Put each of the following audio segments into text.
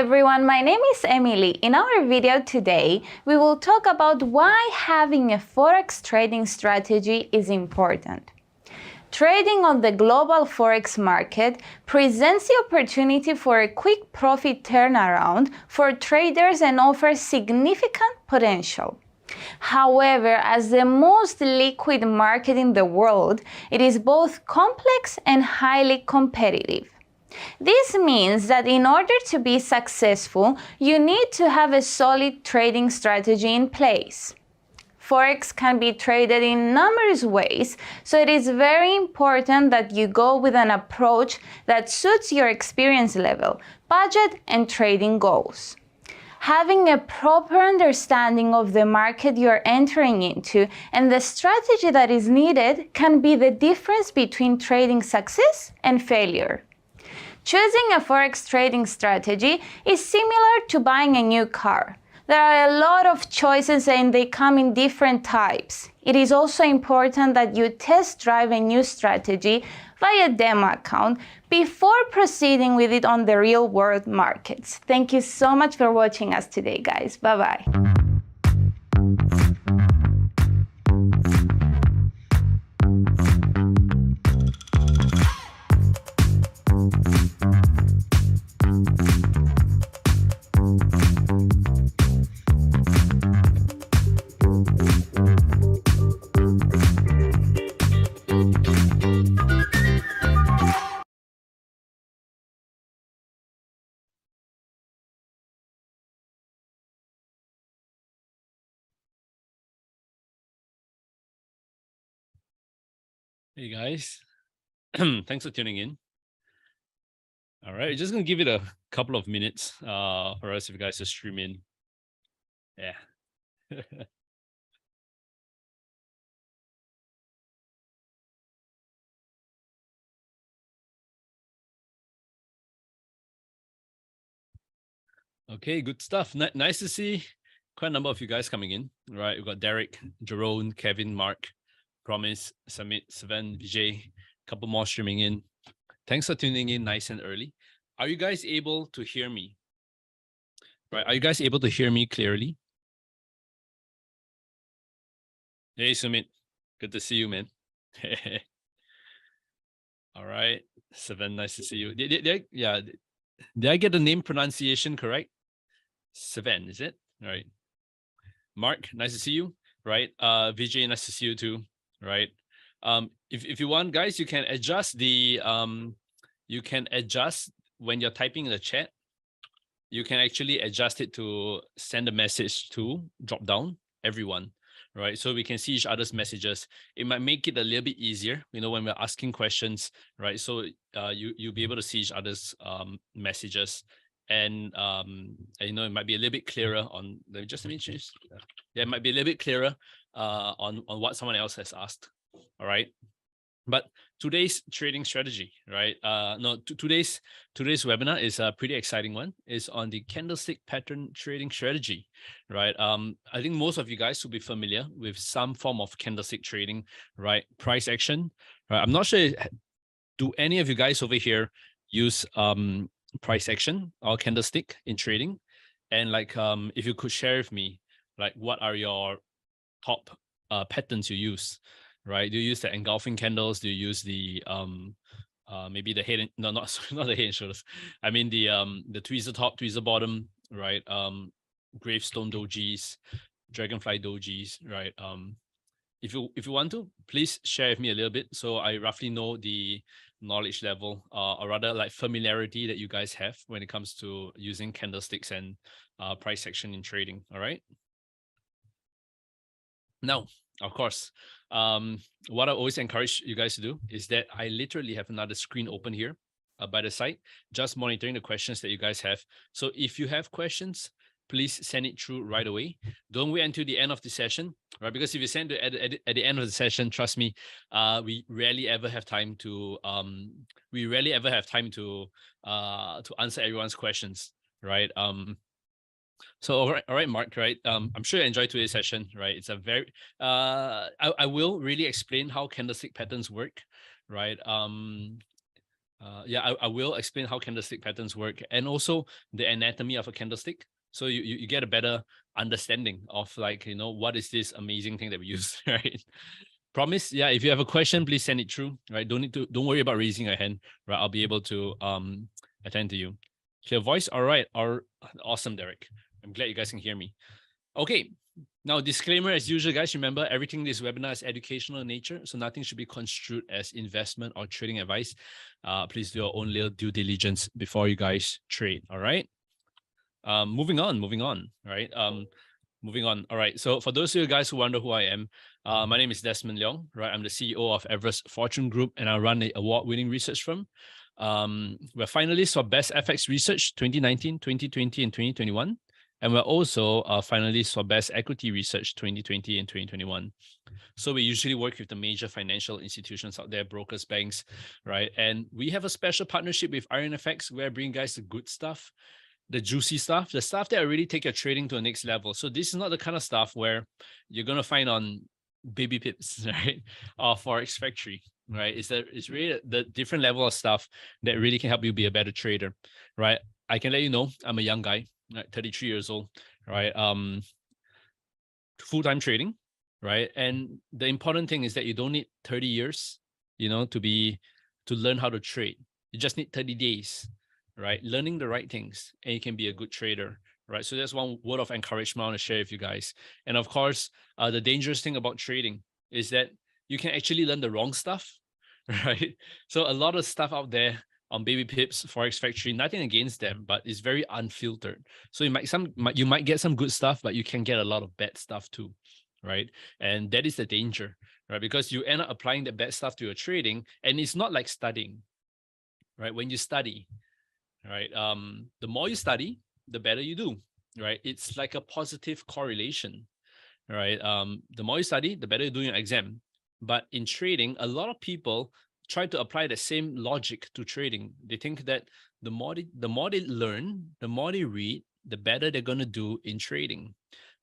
everyone, my name is Emily. In our video today, we will talk about why having a forex trading strategy is important. Trading on the global forex market presents the opportunity for a quick profit turnaround for traders and offers significant potential. However, as the most liquid market in the world, it is both complex and highly competitive. This means that in order to be successful, you need to have a solid trading strategy in place. Forex can be traded in numerous ways, so it is very important that you go with an approach that suits your experience level, budget, and trading goals. Having a proper understanding of the market you're entering into and the strategy that is needed can be the difference between trading success and failure. Choosing a forex trading strategy is similar to buying a new car. There are a lot of choices and they come in different types. It is also important that you test drive a new strategy via demo account before proceeding with it on the real world markets. Thank you so much for watching us today, guys. Bye-bye. Hey guys, thanks for tuning in. All right, just gonna give it a couple of minutes for us if you guys to stream in. Yeah. Okay, good stuff. Nice to see quite a number of you guys coming in. All right, we've got Derek, Jerome, Kevin, Mark, Promise, Samit, Sven, Vijay, a couple more streaming in. Thanks for tuning in nice and early. Are you guys able to hear me? Right, are you guys able to hear me clearly? Hey, Sumit, good to see you, man. All right, Sven, nice to see you. Did I get the name pronunciation correct? Sven, is it? All right. Mark, nice to see you. Right. Vijay, nice to see you too. Right. If you want, guys, you can adjust the when you're typing in the chat. You can actually adjust it to send a message to drop down everyone. Right, so we can see each other's messages. It might make it a little bit easier, when we're asking questions, right? So you'll be able to see each other's messages, and it might be a little bit clearer on. Let me change. Yeah, it might be a little bit clearer on what someone else has asked. All right. But today's trading strategy, right? Today's webinar is a pretty exciting one. It's on the candlestick pattern trading strategy, right? I think most of you guys will be familiar with some form of candlestick trading, right? Price action, right? I'm not sure. Do any of you guys over here use price action or candlestick in trading? And if you could share with me, what are your top patterns you use? Right? Do you use the engulfing candles? Do you use the maybe the head and not the head and shoulders? I mean the tweezer top, tweezer bottom, right? Gravestone dojis, dragonfly dojis, right? If you want to, please share with me a little bit so I roughly know the knowledge level or rather familiarity that you guys have when it comes to using candlesticks and price action in trading. All right. Now, of course, what I always encourage you guys to do is that I literally have another screen open here by the side, just monitoring the questions that you guys have. So if you have questions, please send it through right away. Don't wait until the end of the session, right? Because if you send it at the end of the session, trust me, we rarely ever have time to answer everyone's questions, right? So all right, Mark, right? I'm sure you enjoyed today's session, right? It's a very I will really explain how candlestick patterns work, right? Yeah, I will explain how candlestick patterns work and also the anatomy of a candlestick. So you get a better understanding of like, what is this amazing thing that we use, right? Promise. Yeah. If you have a question, please send it through, right? Don't worry about raising your hand, right? I'll be able to attend to you. Clear voice. All right. Awesome, Derek. I'm glad you guys can hear me. Okay. Now, disclaimer as usual, guys, remember everything in this webinar is educational in nature, so nothing should be construed as investment or trading advice. Please do your own little due diligence before you guys trade, all right? Moving on, right? Moving on. All right. So for those of you guys who wonder who I am, my name is Desmond Leong, right? I'm the CEO of Everest Fortune Group, and I run the award-winning research firm. We're finalists for Best FX Research 2019, 2020, and 2021. And we're also finalists for Best Equity Research 2020 and 2021. So we usually work with the major financial institutions out there, brokers, banks, right? And we have a special partnership with IronFX where I bring guys the good stuff, the juicy stuff, the stuff that really take your trading to the next level. So this is not the kind of stuff where you're going to find on Baby Pips, right? Or Forex Factory, right? It's really the different level of stuff that really can help you be a better trader, right? I can let you know, I'm a young guy, right? 33 years old, right? Full-time trading, right? And the important thing is that you don't need 30 years, to learn how to trade. You just need 30 days, right? Learning the right things, and you can be a good trader, right? So that's one word of encouragement I want to share with you guys. And of course, the dangerous thing about trading is that you can actually learn the wrong stuff, right? So a lot of stuff out there on Baby Pips, Forex Factory, nothing against them, but it's very unfiltered. So you might get some good stuff, but you can get a lot of bad stuff too, right? And that is the danger, right? Because you end up applying the bad stuff to your trading, and it's not like studying, right? When you study, right, the more you study, the better you do, right? It's like a positive correlation, right? The more you study, the better you do in your exam. But in trading, a lot of people try to apply the same logic to trading. They think that the more they learn, the more they read, the better they're going to do in trading.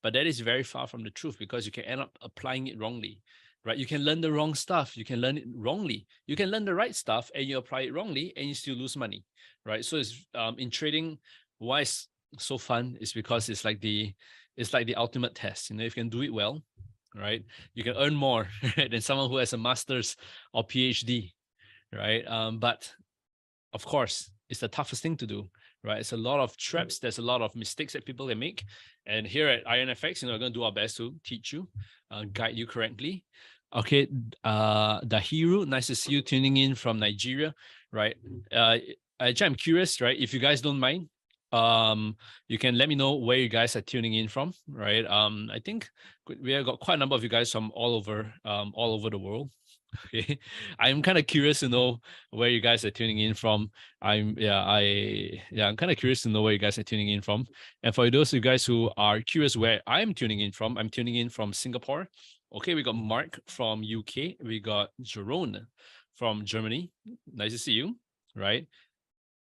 But that is very far from the truth because you can end up applying it wrongly, right? You can learn the wrong stuff. You can learn it wrongly. You can learn the right stuff and you apply it wrongly and you still lose money, right? So it's in trading, why it's so fun is because it's like the ultimate test. If you can do it well, right, you can earn more than someone who has a master's or PhD, right? But of course, it's the toughest thing to do, right? It's a lot of traps. There's a lot of mistakes that people can make. And here at IronFX, we're going to do our best to teach you, guide you correctly. Okay, Dahiru, nice to see you tuning in from Nigeria, right? Actually, I'm curious, right? If you guys don't mind, you can let me know where you guys are tuning in from, right? I think we have got quite a number of you guys from all over the world. Okay, I'm kind of curious to know where you guys are tuning in from. I'm kind of curious to know where you guys are tuning in from. And for those of you guys who are curious where I'm tuning in from, I'm tuning in from Singapore. Okay, we got Mark from UK. We got Jerome from Germany. Nice to see you, right?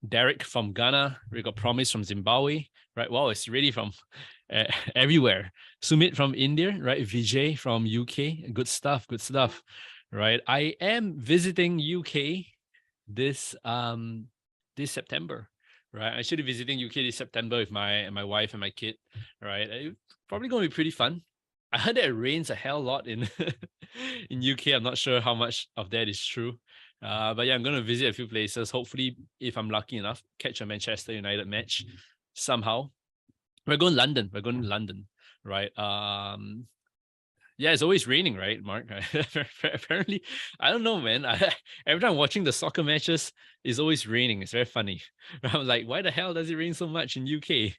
Derek from Ghana. We got Promise from Zimbabwe, right? Wow, it's really from everywhere. Sumit from India, right? Vijay from UK. Good stuff, right? I am visiting UK this September, right? I should be visiting UK this September with my wife and my kid, right? It's probably going to be pretty fun. I heard that it rains a hell lot in in UK. I'm not sure how much of that is true. But yeah, I'm going to visit a few places. Hopefully, if I'm lucky enough, catch a Manchester United match somehow. We're going to London, right? Yeah, it's always raining, right, Mark? Apparently, I don't know, man. Every time I'm watching the soccer matches, it's always raining. It's very funny. I'm like, why the hell does it rain so much in UK,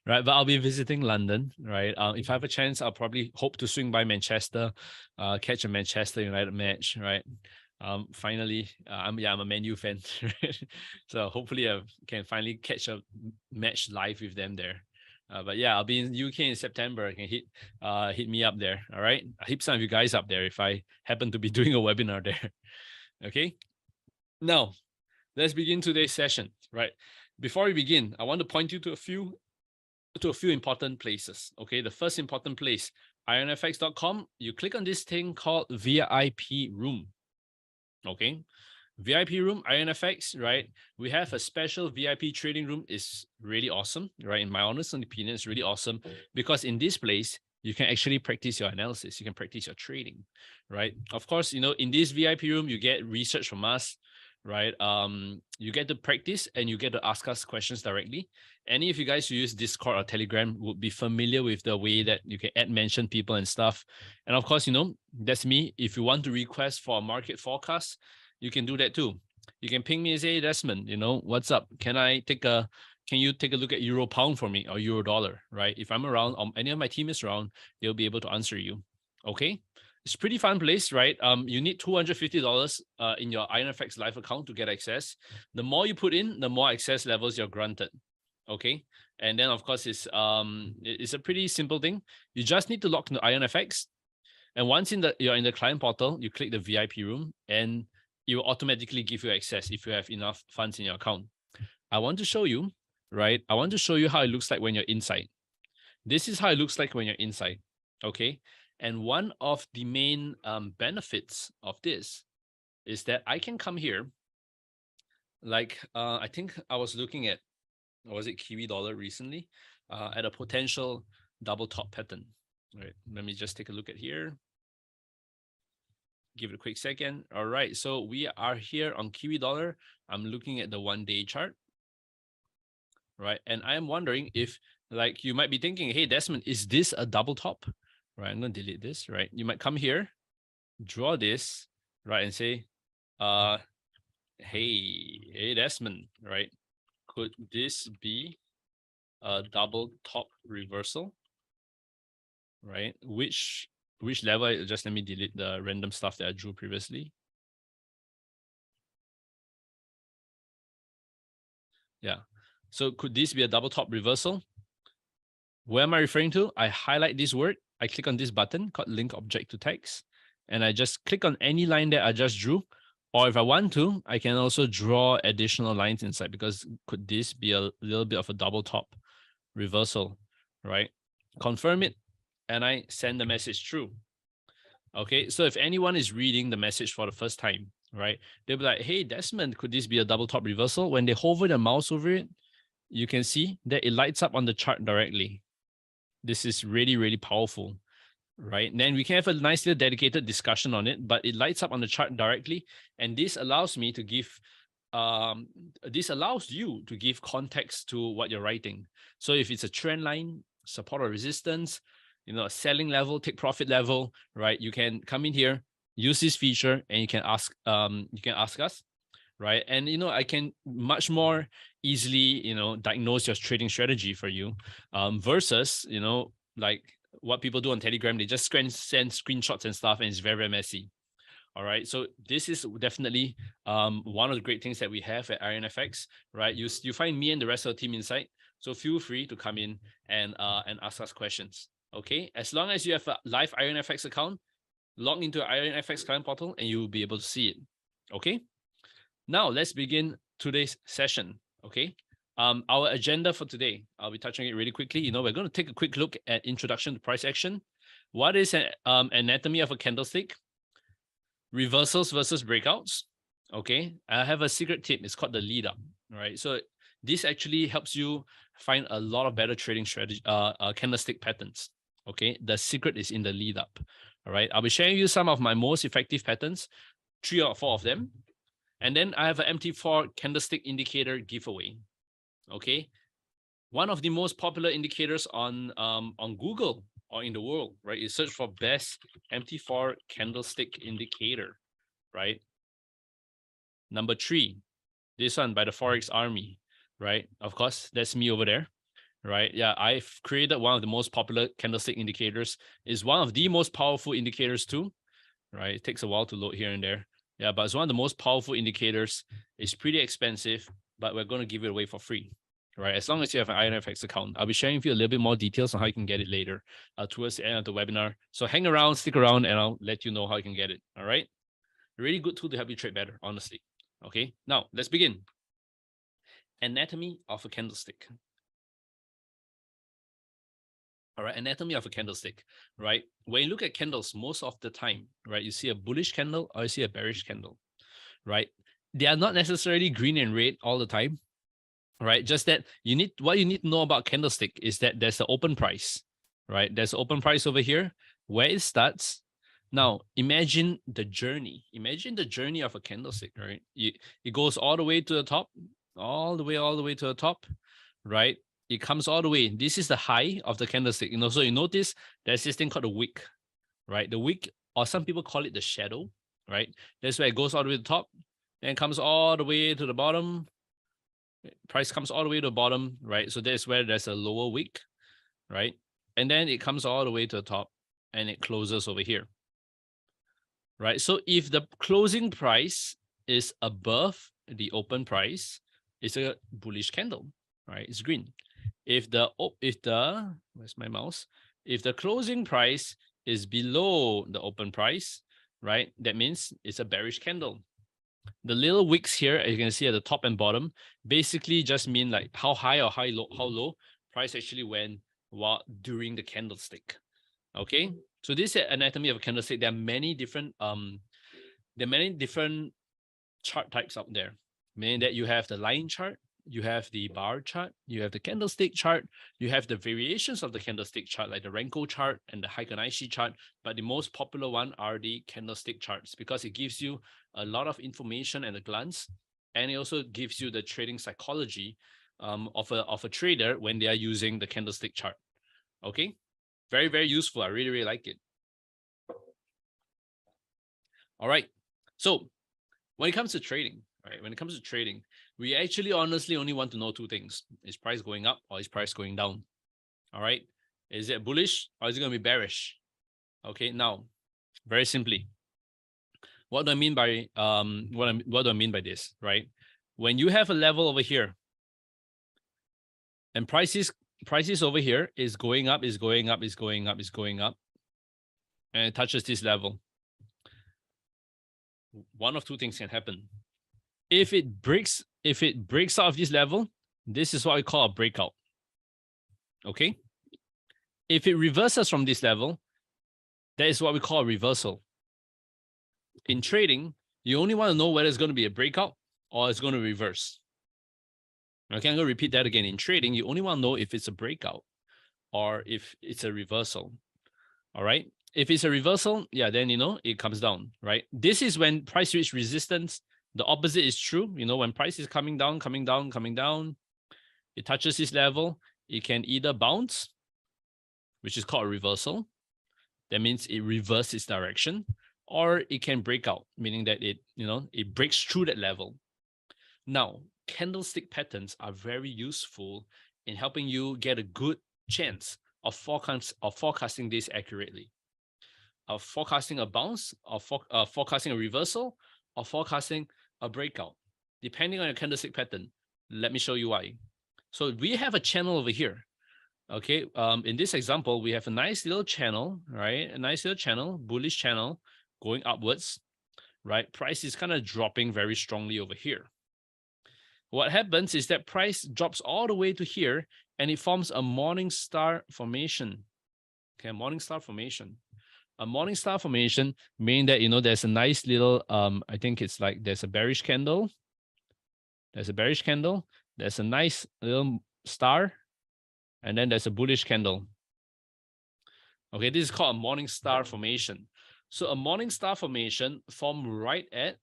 right? But I'll be visiting London, right? If I have a chance, I'll probably hope to swing by Manchester, catch a Manchester United match, right? Finally, I'm a Man U fan, so hopefully I can finally catch a match live with them there. But yeah, I'll be in UK in September. You can hit me up there. All right. I'll hit some of you guys up there if I happen to be doing a webinar there. Okay. Now, let's begin today's session. Right. Before we begin, I want to point you to a few important places. Okay. The first important place, ironfx.com. You click on this thing called VIP room. Okay. VIP room, IronFX, right? We have a special VIP trading room. Is really awesome, right? In my honest opinion, it's really awesome because in this place, you can actually practice your analysis. You can practice your trading, right? Of course, in this VIP room, you get research from us, right? You get to practice and you get to ask us questions directly. Any of you guys who use Discord or Telegram would be familiar with the way that you can add mention people and stuff. And of course, that's me. If you want to request for a market forecast, you can do that too. You can ping me and say, hey, Desmond, what's up? Can you take a look at Euro pound for me or Euro dollar, right? If I'm around, any of my team is around, they'll be able to answer you. Okay. It's a pretty fun place, right? You need $250 in your IronFX live account to get access. The more you put in, the more access levels you're granted. Okay. And then of course it's a pretty simple thing. You just need to log into IronFX. And once you're in the client portal, you click the VIP room and it will automatically give you access if you have enough funds in your account. I want to show you, right? I want to show you how it looks like when you're inside. This is how it looks like when you're inside, okay? And one of the main benefits of this is that I can come here, like I think I was looking at, was it Kiwi dollar recently, at a potential double top pattern. All right, let me just take a look at here. Give it a quick second. All right, so we are here on Kiwi dollar. I'm looking at the 1-day chart, right? And I am wondering if, like, you might be thinking, hey, Desmond, is this a double top? Right, I'm gonna delete this, right? You might come here, draw this, right, and say, hey, Desmond, right? Could this be a double top reversal, right? Which level? Just let me delete the random stuff that I drew previously. Yeah. So could this be a double top reversal? Where am I referring to? I highlight this word. I click on this button called link object to text, and I just click on any line that I just drew. Or if I want to, I can also draw additional lines inside, because could this be a little bit of a double top reversal, right? Confirm it, and I send the message through. Okay, so if anyone is reading the message for the first time, right, they'll be like, hey, Desmond, could this be a double top reversal? When they hover the mouse over it, you can see that it lights up on the chart directly. This is really, really powerful, right? And then we can have a nice little dedicated discussion on it, but it lights up on the chart directly. And this allows me to give, this allows you to give context to what you're writing. So if it's a trend line, support or resistance, a selling level, take profit level, right? You can come in here, use this feature, and you can ask us, right? And I can much more easily diagnose your trading strategy for you, versus like what people do on Telegram. They just send screenshots and stuff, and it's very, very messy. All right, so this is definitely one of the great things that we have at IronFX, right? You find me and the rest of the team inside, so feel free to come in and ask us questions. Okay, as long as you have a live IronFX account, log into IronFX client portal and you will be able to see it. Okay. Now let's begin today's session. Okay. Our agenda for today, I'll be touching it really quickly. We're going to take a quick look at introduction to price action. What is an anatomy of a candlestick? Reversals versus breakouts. Okay. I have a secret tip. It's called the lead up. All right. So this actually helps you find a lot of better trading strategy, candlestick patterns. Okay. The secret is in the lead up. All right. I'll be sharing you some of my most effective patterns, 3 or 4 of them. And then I have an MT4 candlestick indicator giveaway. Okay. One of the most popular indicators on Google or in the world, right? You search for best MT4 candlestick indicator, right? Number 3, this one by the Forex Army, right? Of course, that's me over there, right? Yeah, I've created one of the most popular candlestick indicators. It's one of the most powerful indicators too, right? It takes a while to load here and there. Yeah, but it's one of the most powerful indicators. It's pretty expensive, but we're going to give it away for free, right? As long as you have an IronFX account. I'll be sharing with you a little bit more details on how you can get it later towards the end of the webinar. So hang around, stick around, and I'll let you know how you can get it, all right? Really good tool to help you trade better, honestly. Okay, now let's begin. Anatomy of a candlestick. All right, anatomy of a candlestick, right? When you look at candles, most of the time, right, you see a bullish candle or you see a bearish candle, right? they are not necessarily green and red all the time, right? Just that what you need to know about candlestick is that there's an open price, right? There's an open price over here where it starts. Now, imagine the journey. Imagine the journey of a candlestick, right? It goes all the way to the top, all the way to the top, right? It comes all the way. This is the high of the candlestick. So you notice there's this thing called the wick, right? The wick, or some people call it the shadow, right? That's where it goes all the way to the top, and comes all the way to the bottom. Price comes all the way to the bottom, right? So that's where there's a lower wick, right? And then it comes all the way to the top, and it closes over here, right? So if the closing price is above the open price, it's a bullish candle, right? It's green. If the where's my mouse? If the closing price is below the open price, right, that means it's a bearish candle. The little wicks here, as you can see at the top and bottom, basically just mean like how high or how low price actually went during the candlestick. Okay, so this is anatomy of a candlestick. There are many different chart types out there, meaning that you have the line chart, you have the bar chart, you have the candlestick chart, you have the variations of the candlestick chart, like the Renko chart and the Heikin-Ashi chart. But the most popular one are the candlestick charts, because it gives you a lot of information at a glance, and it also gives you the trading psychology of a trader when they are using the candlestick chart. Okay, very, very useful. I really, really like it. All right, so when it comes to trading, right? When it comes to trading, we actually honestly only want to know two things. Is price going up or is price going down? All right. Is it bullish or is it going to be bearish? Okay. Now, very simply, what do I mean by what do I mean by this, right? When you have a level over here and prices over here is going up, is going up, is going up, is going up, and it touches this level, one of two things can happen. If it breaks out of this level, this is what we call a breakout. Okay. If it reverses from this level, that is what we call a reversal. In trading, you only want to know whether it's going to be a breakout or it's going to reverse. Okay, I'm going to repeat that again. In trading, you only want to know if it's a breakout or if it's a reversal. All right. If it's a reversal, yeah, then it comes down, right? This is when price reach resistance. The opposite is true. When price is coming down, it touches this level, it can either bounce, which is called a reversal. That means it reverses its direction, or it can break out, meaning that it breaks through that level. Now, candlestick patterns are very useful in helping you get a good chance of forecasting this accurately. Of forecasting a bounce, or forecasting a reversal, or forecasting a breakout, depending on your candlestick pattern. Let me show you why. So we have a channel over here. Okay, in this example, we have a nice little channel, right? A nice little channel, bullish channel going upwards, right? Price is kind of dropping very strongly over here. What happens is that price drops all the way to here, and it forms a morning star formation. Okay, morning star formation. A morning star formation meaning that there's a nice little I think it's like there's a bearish candle. There's a bearish candle. There's a nice little star, and then there's a bullish candle. Okay, this is called a morning star formation. So a morning star formation formed right at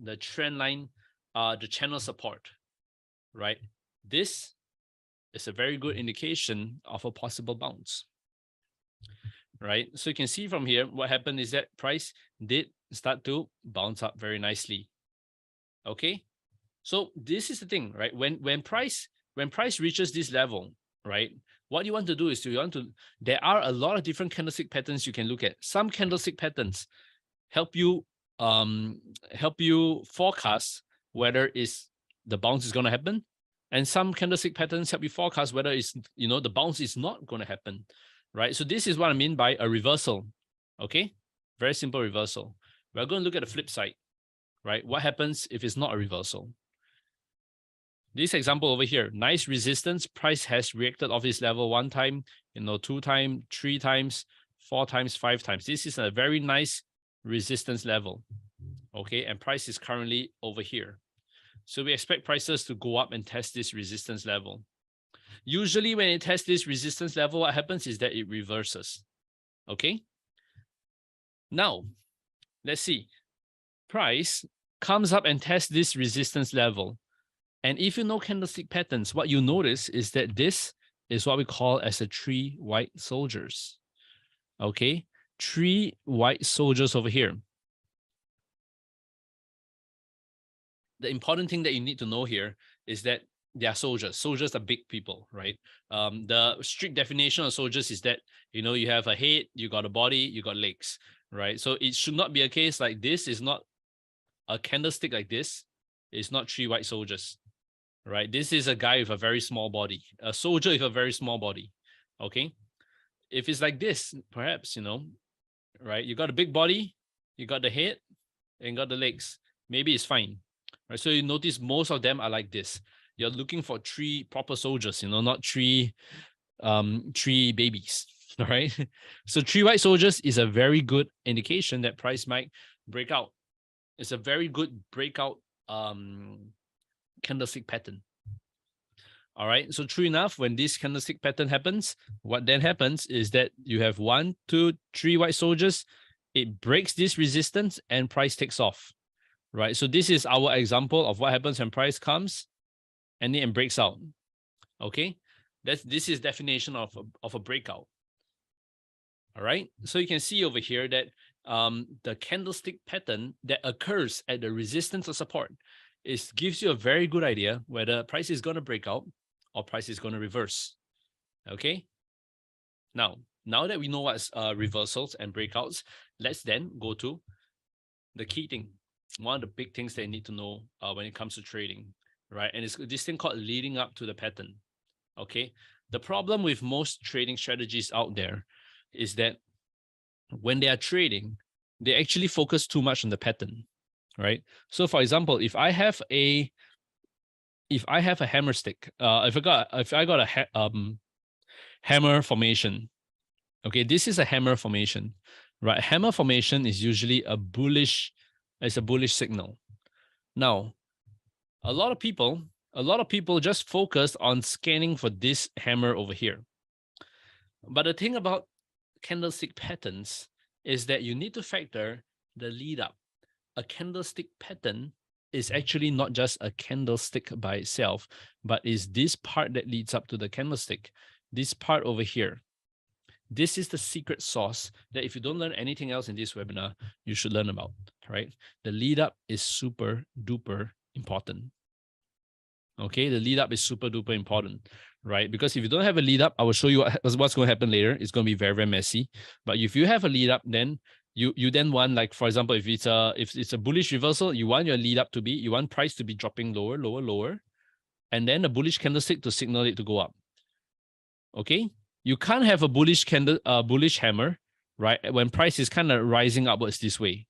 the trend line, the channel support, right? This is a very good indication of a possible bounce. Right, so you can see from here what happened is that price did start to bounce up very nicely. Okay, so this is the thing, right? When price reaches this level, right, what you want to do is there are a lot of different candlestick patterns you can look at. Some candlestick patterns help you forecast whether the bounce is going to happen, and some candlestick patterns help you forecast whether the bounce is not going to happen. Right, so this is what I mean by a reversal. Okay, very simple reversal. We're going to look at the flip side, right? What happens if it's not a reversal? This example over here, nice resistance. Price has reacted off this level 1 time, 2 times, 3 times, 4 times, 5 times. This is a very nice resistance level. okay? And price is currently over here. So we expect prices to go up and test this resistance level. Usually when it tests this resistance level, what happens is that it reverses, okay? Now, let's see. Price comes up and tests this resistance level. And if you know candlestick patterns, what you notice is that this is what we call as the 3 white soldiers, okay? 3 white soldiers over here. The important thing that you need to know here is that they are soldiers. Soldiers are big people, right? The strict definition of soldiers is that, you know, you have a head, you got a body, you got legs, right? So it should not be a case like this. Is not a candlestick like this. It's not 3 white soldiers, right? This is a guy with a very small body, a soldier with a very small body, okay? If it's like this, perhaps, you know, right? You got a big body, you got the head, and got the legs. Maybe it's fine, right? So you notice most of them are like this. You're looking for 3 proper soldiers, you know, not 3 babies, all right? So 3 white soldiers is a very good indication that price might break out. It's a very good breakout candlestick pattern. All right, so true enough, when this candlestick pattern happens, what then happens is that you have 1, 2, 3 white soldiers. It breaks this resistance and price takes off, right? So this is our example of what happens when price comes and then breaks out, okay? This is definition of a breakout. All right, so you can see over here that the candlestick pattern that occurs at the resistance or support gives you a very good idea whether price is going to break out or price is going to reverse. Okay. Now that we know what's reversals and breakouts, let's then go to the key thing. One of the big things that you need to know when it comes to trading, right? And it's this thing called leading up to the pattern. Okay. The problem with most trading strategies out there is that when they are trading, they actually focus too much on the pattern, right? So for example, if I have a hammer stick, if I got a hammer formation, okay, this is a hammer formation, right? Hammer formation is usually a bullish signal. Now, a lot of people just focus on scanning for this hammer over here. But the thing about candlestick patterns is that you need to factor the lead up. A candlestick pattern is actually not just a candlestick by itself, but is this part that leads up to the candlestick. This part over here. This is the secret sauce that if you don't learn anything else in this webinar, you should learn about, right? The lead up is super duper important. Okay, the lead up is super duper important, right? Because if you don't have a lead up, I will show you what's going to happen later. It's going to be very, very messy. But if you have a lead up, then you then want, like, for example, if it's a bullish reversal, you want your lead up to be, you want price to be dropping lower, lower, lower, and then a bullish candlestick to signal it to go up. Okay, you can't have a bullish bullish hammer, right? When price is kind of rising upwards this way.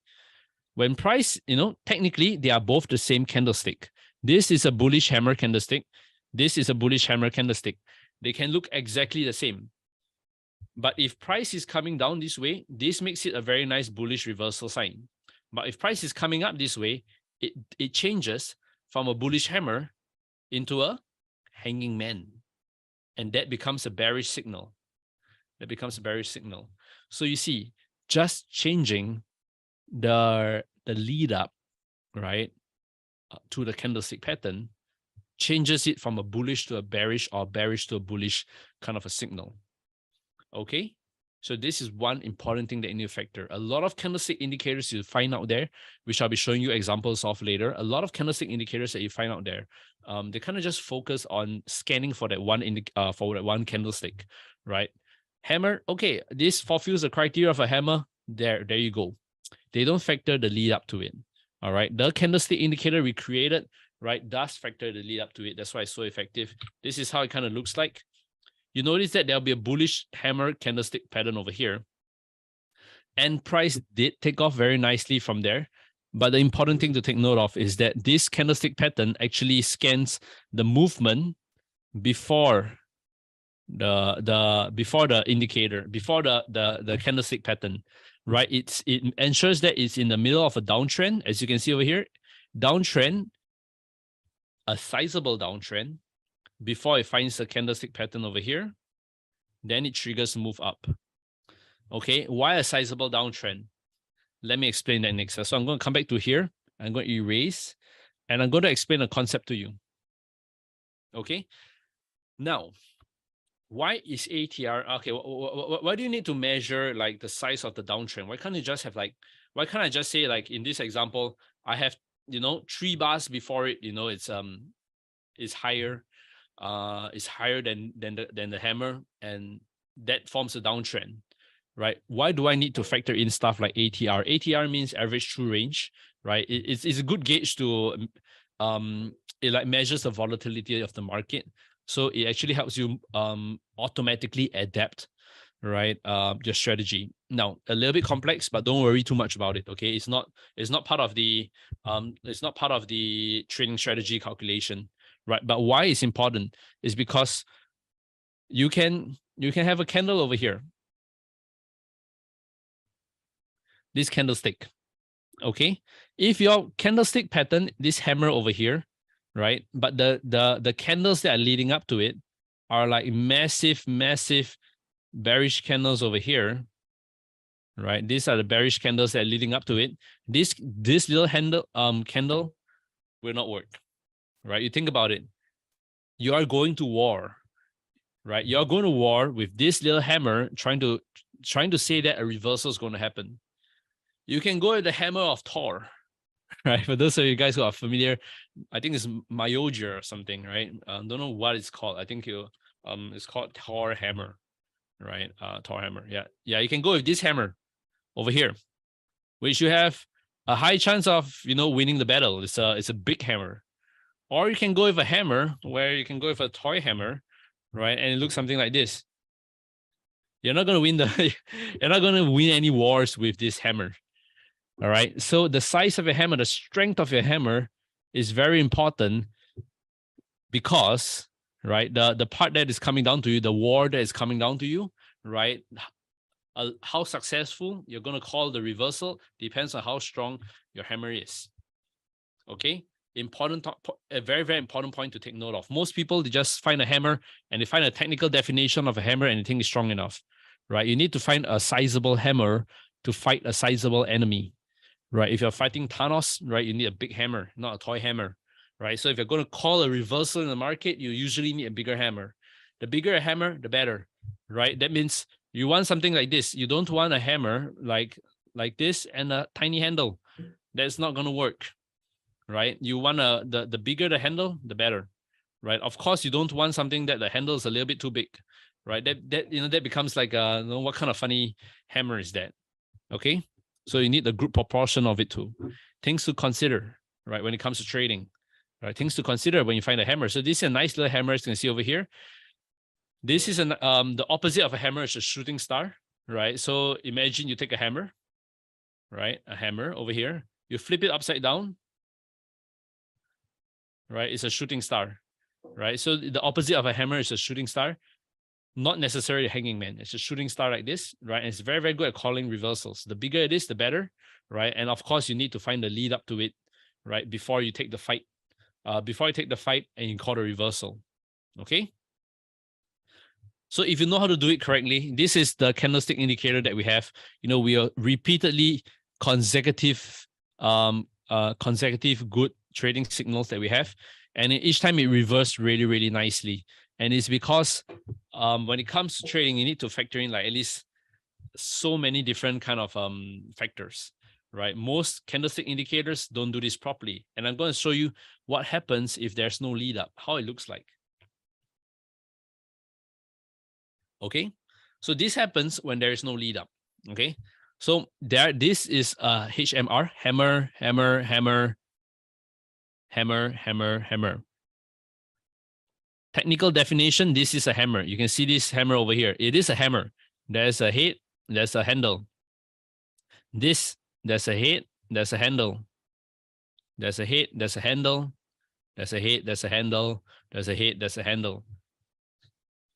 When price, technically they are both the same candlestick. This is a bullish hammer candlestick. This is a bullish hammer candlestick. They can look exactly the same. But if price is coming down this way, this makes it a very nice bullish reversal sign. But if price is coming up this way, it changes from a bullish hammer into a hanging man. And that becomes a bearish signal. So you see, just changing the lead up, right, to the candlestick pattern changes it from a bullish to a bearish or bearish to a bullish kind of a signal. Okay, so this is one important thing that you need to factor. A lot of candlestick indicators you find out there, which I'll be showing you examples of later. A lot of candlestick indicators that you find out there, they kind of just focus on scanning for that one candlestick, right? Hammer, okay, this fulfills the criteria of a hammer. There you go. They don't factor the lead up to it. All right, the candlestick indicator we created, right, does factor the lead up to it. That's why it's so effective. This is how it kind of looks like. You notice that there'll be a bullish hammer candlestick pattern over here. And price did take off very nicely from there. But the important thing to take note of is that this candlestick pattern actually scans the movement before before the indicator, before the candlestick pattern, right? It ensures that it's in the middle of a downtrend, as you can see over here, downtrend, a sizable downtrend, before it finds the candlestick pattern over here, then it triggers move up. Okay, why a sizable downtrend? Let me explain that next. So I'm going to come back to here. I'm going to erase, and I'm going to explain the concept to you. Okay, now, why is ATR okay? Why do you need to measure like the size of the downtrend? Why can't you just have like? Why can't I just say like in this example, I have 3 bars before it. It's higher, is higher than the hammer, and that forms a downtrend, right? Why do I need to factor in stuff like ATR? ATR means average true range, right? It's a good gauge to it like measures the volatility of the market. So it actually helps you automatically adapt, right, your strategy. Now, a little bit complex, but don't worry too much about it. Okay, it's not part of the trading strategy calculation, right? But why it's important is because you can have a candle over here, this candlestick. Okay, if your candlestick pattern, this hammer over here, right, but the candles that are leading up to it are like massive bearish candles over here, right? These are the bearish candles that are leading up to it. This little candle will not work, right? You think about it. You are going to war, right? You're going to war with this little hammer, trying to say that a reversal is going to happen. You can go with the hammer of Thor, right? For those of you guys who are familiar, I think it's Myoja or something, right? Don't know what it's called. I think it's called Thor hammer, right? Thor hammer. Yeah. You can go with this hammer over here, which you have a high chance of winning the battle. It's a big hammer. Or you can go with a hammer where you can go with a toy hammer, right? And it looks something like this. You're not going to win any wars with this hammer. All right. So the size of your hammer, the strength of your hammer is very important, because, right, the part that is coming down to you, the war that is coming down to you, right, how successful you're going to call the reversal depends on how strong your hammer is. Okay. A very, very important point to take note of. Most people, they just find a hammer and they find a technical definition of a hammer and they think it's strong enough, right? You need to find a sizable hammer to fight a sizable enemy, right? If you're fighting Thanos, right, you need a big hammer, not a toy hammer, right? So if you're going to call a reversal in the market, you usually need a bigger hammer. The bigger a hammer, the better, right? That means you want something like this. You don't want a hammer like this and a tiny handle. That's not going to work, right? You want the bigger the handle, the better, right? Of course, you don't want something that the handle is a little bit too big, right? That becomes like what kind of funny hammer is that? Okay, so you need the group proportion of it too. Things to consider, right, when it comes to trading, right? Things to consider when you find a hammer. So this is a nice little hammer, as you can see over here. This is the opposite of a hammer is a shooting star, right? So imagine you take a hammer, right? A hammer over here. You flip it upside down, right? It's a shooting star, right? So the opposite of a hammer is a shooting star, not necessarily a hanging man. It's a shooting star like this, right? And it's very, very good at calling reversals. The bigger it is, the better, right? And of course, you need to find the lead up to it, right? Before you take the fight, and you call the reversal, okay? So if you know how to do it correctly, this is the candlestick indicator that we have. We are repeatedly consecutive good trading signals that we have. And each time it reversed really, really nicely. And it's because when it comes to trading, you need to factor in like at least so many different kind of factors, right? Most candlestick indicators don't do this properly. And I'm going to show you what happens if there's no lead up, how it looks like. Okay, so this happens when there is no lead up. Okay, so this is a HMR, hammer, hammer, hammer, hammer, hammer, hammer. Technical definition, this is a hammer. You can see this hammer over here. It is a hammer. There's a head, there's a handle. There's a head, there's a handle. There's a head, there's a handle. There's a head, there's a handle. There's a head, there's a handle.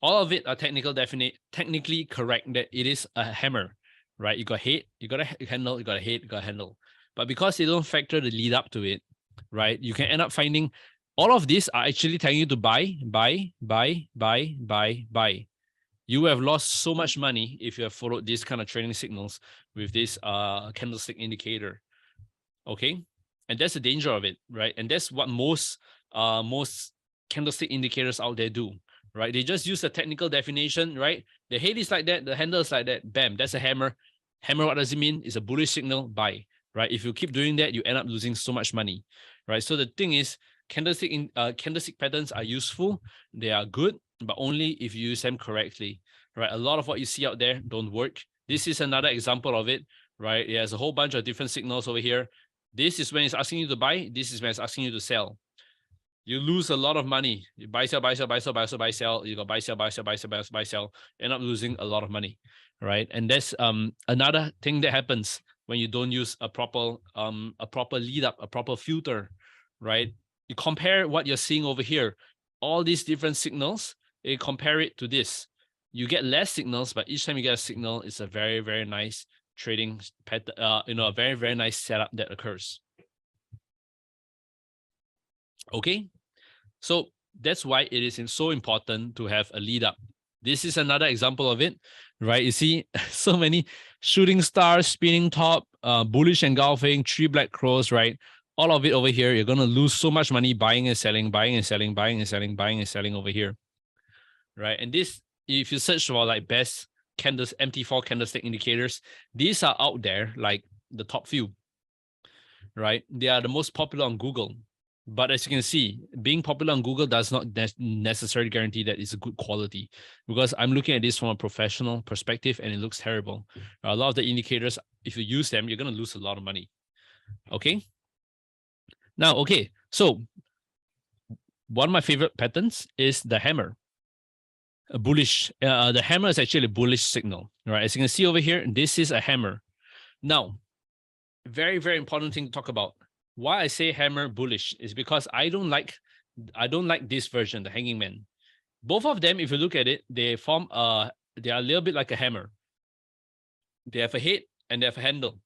all of it are technically correct that it is a hammer, right? You got head, you got a handle, you got a head, you got a handle. But because they don't factor the lead up to it, right? You can end up finding all of these are actually telling you to buy. You have lost so much money if you have followed these kind of trading signals with this candlestick indicator. Okay. And that's the danger of it, right? And that's what most candlestick indicators out there do, right? They just use the technical definition, right? The head is like that, the handle is like that. Bam, that's a hammer. Hammer, what does it mean? It's a bullish signal, buy, right? If you keep doing that, you end up losing so much money, right? So the thing is, candlestick patterns are useful. They are good, but only if you use them correctly, right? A lot of what you see out there don't work. This is another example of it, right? It has a whole bunch of different signals over here. This is when it's asking you to buy. This is when it's asking you to sell. You lose a lot of money. You buy, sell, buy, sell, buy, sell, buy, sell, buy, sell. You go buy, sell, buy, sell, buy, sell, buy, sell. End up losing a lot of money, right? And that's another thing that happens when you don't use a proper lead up, a proper filter, right? You compare what you're seeing over here, all these different signals. You compare it to this. You get less signals, but each time you get a signal, it's a very, very nice trading pattern. A very, very nice setup that occurs. Okay, so that's why it is so important to have a lead up. This is another example of it, right? You see so many shooting stars, spinning top, bullish engulfing, 3 black crows, right? All of it over here, you're going to lose so much money buying and selling, buying and selling, buying and selling, buying and selling over here, right? And this, if you search for like best candles, MT4 candlestick indicators, these are out there, like the top few, right? They are the most popular on Google. But as you can see, being popular on Google does not necessarily guarantee that it's a good quality, because I'm looking at this from a professional perspective and it looks terrible. A lot of the indicators, if you use them, you're going to lose a lot of money. Okay. Now, okay. So one of my favorite patterns is the hammer. A bullish, the hammer is actually a bullish signal, right? As you can see over here, this is a hammer. Now, very, very important thing to talk about. Why I say hammer bullish is because I don't like this version, the hanging man. Both of them, if you look at it, they are a little bit like a hammer. They have a head and they have a handle,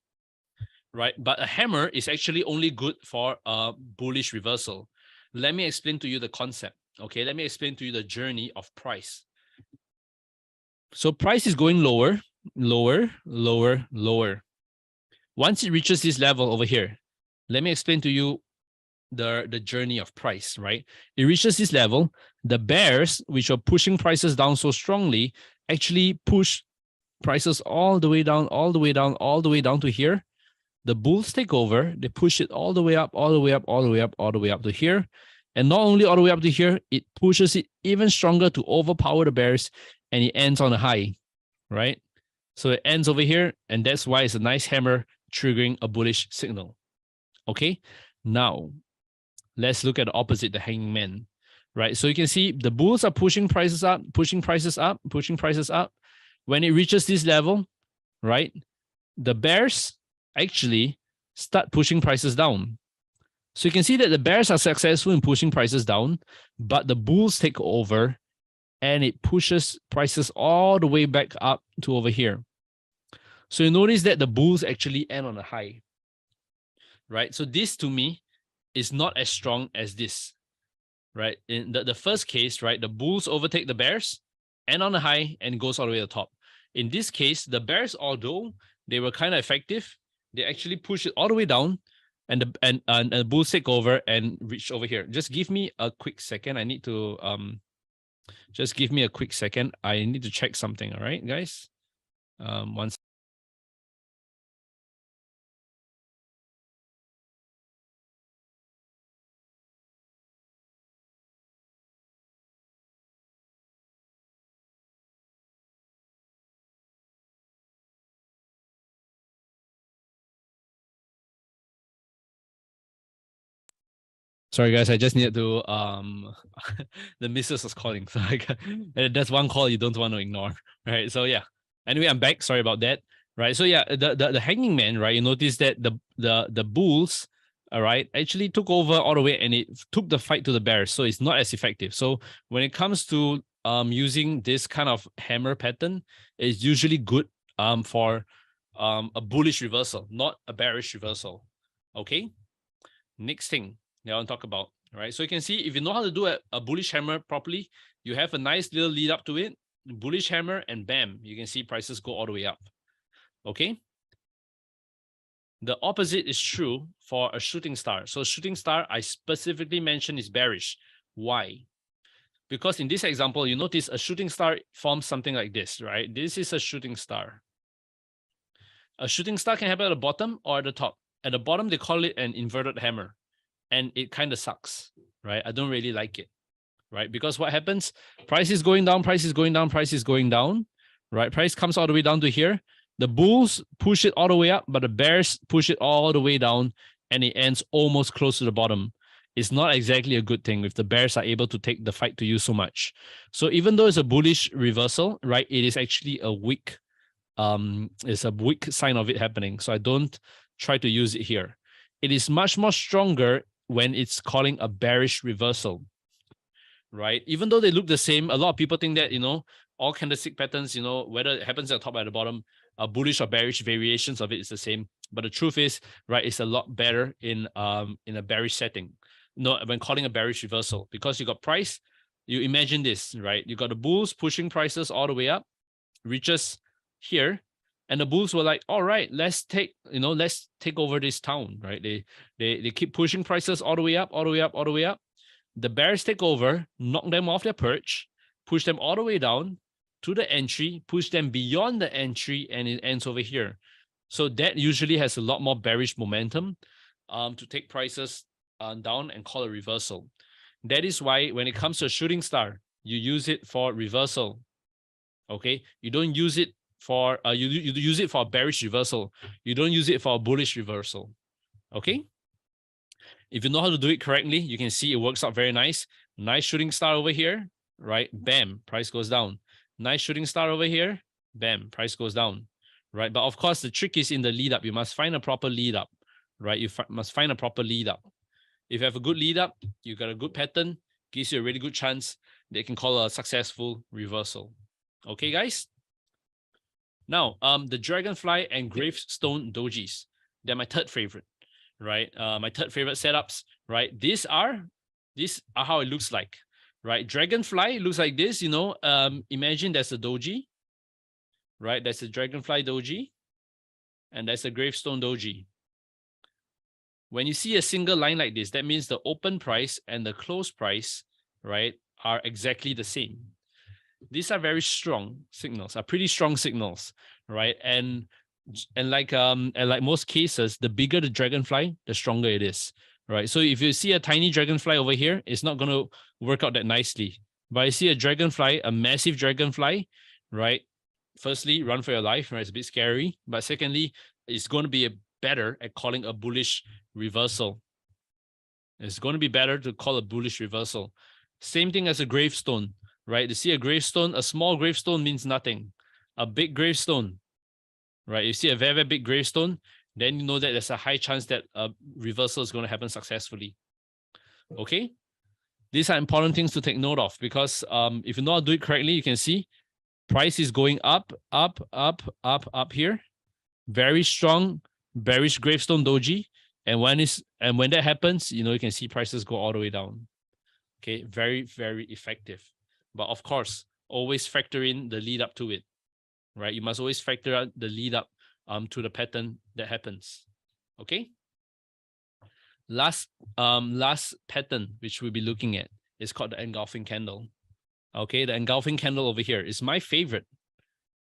right? But a hammer is actually only good for a bullish reversal. Let me explain to you the concept. Okay, let me explain to you the journey of price. So price is going lower, lower, lower, lower. Once it reaches this level over here, let me explain to you the journey of price, right? It reaches this level. The bears, which are pushing prices down so strongly, actually push prices all the way down, all the way down, all the way down to here. The bulls take over. They push it all the way up, all the way up, all the way up, all the way up to here. And not only all the way up to here, it pushes it even stronger to overpower the bears, and it ends on a high, right? So it ends over here, and that's why it's a nice hammer triggering a bullish signal. Okay, now let's look at the opposite, the hanging man, right? So you can see the bulls are pushing prices up, pushing prices up, pushing prices up. When it reaches this level, right, the bears actually start pushing prices down. So you can see that the bears are successful in pushing prices down, but the bulls take over and it pushes prices all the way back up to over here. So you notice that the bulls actually end on a high, right? So this to me is not as strong as this, right? In the first case, right, the bulls overtake the bears, end on a high, and goes all the way to the top. In this case, the bears, although they were kind of effective, they actually push it all the way down, and the bulls take over and reach over here. Just give me a quick second. I need to just give me a quick second. I need to check something. All right, guys. One second. Sorry, guys. I just needed to the missus was calling, so that's one call you don't want to ignore, right? So yeah. Anyway, I'm back. Sorry about that. Right. So yeah, the hanging man, right? You notice that the bulls all right, actually took over all the way and it took the fight to the bears. So it's not as effective. So when it comes to using this kind of hammer pattern, it's usually good for a bullish reversal, not a bearish reversal. Okay. Next thing that I want to talk about, right? So you can see if you know how to do a bullish hammer properly, you have a nice little lead up to it, bullish hammer, and bam, you can see prices go all the way up. Okay. The opposite is true for a shooting star. So shooting star, I specifically mentioned is bearish. Why? Because in this example, you notice a shooting star forms something like this, right? This is a shooting star. A shooting star can happen at the bottom or at the top. At the bottom, they call it an inverted hammer. And it kind of sucks, right? I don't really like it, right? Because what happens? Price is going down, price is going down, price is going down, right? Price comes all the way down to here. The bulls push it all the way up, but the bears push it all the way down, and it ends almost close to the bottom. It's not exactly a good thing if the bears are able to take the fight to you so much. So even though it's a bullish reversal, right, it is actually a weak, it's a weak sign of it happening. So I don't try to use it here. It is much more stronger when it's calling a bearish reversal, right? Even though they look the same, a lot of people think that, all candlestick patterns, whether it happens at the top or at the bottom, bullish or bearish variations of it is the same. But the truth is, right, it's a lot better in a bearish setting. When calling a bearish reversal, because you got price, you imagine this, right? You got the bulls pushing prices all the way up, reaches here, and the bulls were like, all right, let's take over this town, right? They keep pushing prices all the way up, all the way up, all the way up. The bears take over, knock them off their perch, push them all the way down to the entry, push them beyond the entry, and it ends over here. So that usually has a lot more bearish momentum to take prices down and call a reversal. That is why when it comes to a shooting star, you use it for reversal. Okay, you don't use it for you use it for a bearish reversal. You don't use it for a bullish reversal. Okay. If you know how to do it correctly, you can see it works out very nice. Nice shooting star over here, right? Bam, price goes down. Nice shooting star over here, bam, price goes down, right? But of course, the trick is in the lead up. You must find a proper lead up, right? You must find a proper lead up. If you have a good lead up, you got a good pattern, gives you a really good chance they can call a successful reversal. Okay, guys? Now, the Dragonfly and Gravestone dojis, they're my third favorite, right? My third favorite setups, right? These are how it looks like, right? Dragonfly looks like this, imagine there's a doji, right? That's a Dragonfly doji, and that's a Gravestone doji. When you see a single line like this, that means the open price and the close price, right, are exactly the same. These are very strong signals, are pretty strong signals, right? And like most cases, the bigger the dragonfly, the stronger it is, right? So if you see a tiny dragonfly over here, it's not going to work out that nicely. But I see a dragonfly, a massive dragonfly, right? Firstly, run for your life, right? It's a bit scary. But secondly, it's going to be better at calling a bullish reversal. It's going to be better to call a bullish reversal. Same thing as a gravestone, right? You see a gravestone, a small gravestone means nothing. A big gravestone, right? You see a very, very big gravestone, then you know that there's a high chance that a reversal is going to happen successfully. Okay? These are important things to take note of because if you know how to do it correctly, you can see price is going up, up, up, up, up here. Very strong, bearish gravestone doji. And when that happens, you can see prices go all the way down. Okay, very, very effective. But of course, always factor in the lead up to it, right? You must always factor out the lead up to the pattern that happens. Okay. Last pattern which we'll be looking at is called the engulfing candle. Okay, the engulfing candle over here is my favorite.